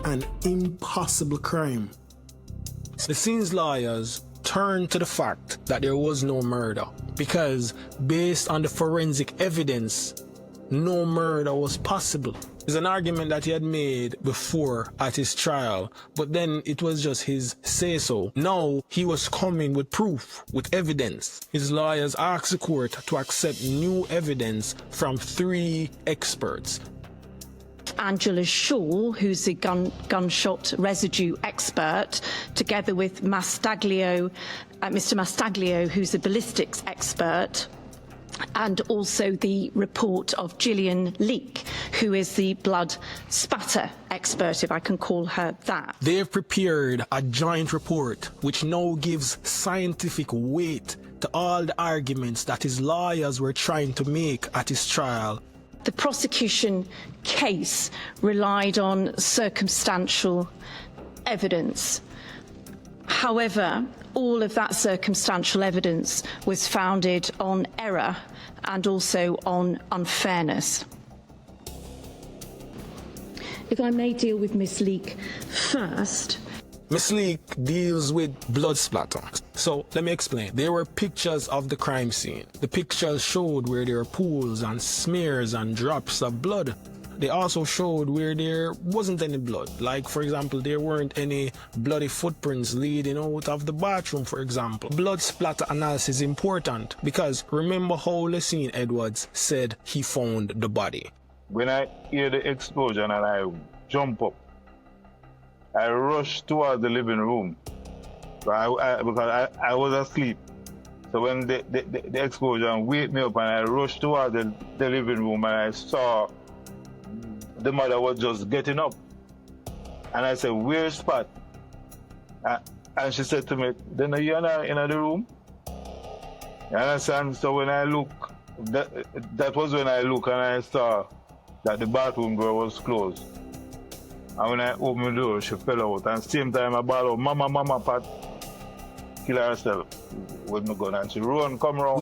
an impossible crime. Lescene's lawyers turned to the fact that there was no murder because, based on the forensic evidence, no murder was possible. It's an argument that he had made before at his trial, but then it was just his say-so. Now he was coming with proof, with evidence. His lawyers asked the court to accept new evidence from 3 experts. Angela Shaw, who's the gunshot residue expert, together with Mr. Mastaglio, who's the ballistics expert, and also the report of Gillian Leake, who is the blood spatter expert, if I can call her that. They have prepared a joint report which now gives scientific weight to all the arguments that his lawyers were trying to make at his trial. The prosecution case relied on circumstantial evidence. However, all of that circumstantial evidence was founded on error and also on unfairness. If I may deal with Miss Leake first. Miss Leake deals with blood splatter. So let me explain. There were pictures of the crime scene. The pictures showed where there were pools and smears and drops of blood. They also showed where there wasn't any blood. Like, for example, there weren't any bloody footprints leading out of the bathroom, for example. Blood splatter analysis is important because remember how Lescene Edwards said he found the body. When I hear the explosion and I jump up, I rush towards the living room because I was asleep. So when the explosion waked me up and I rushed towards the living room and I saw the mother was just getting up. And I said, "Where's Pat?" And she said to me, "Then you're not in the room?" You understand? So when I look, that was when I look and I saw that the bathroom door was closed. And when I opened the door, she fell out. And same time I bawled out, "Mama, Mama, Pat kill herself with my gun." And she run, come around.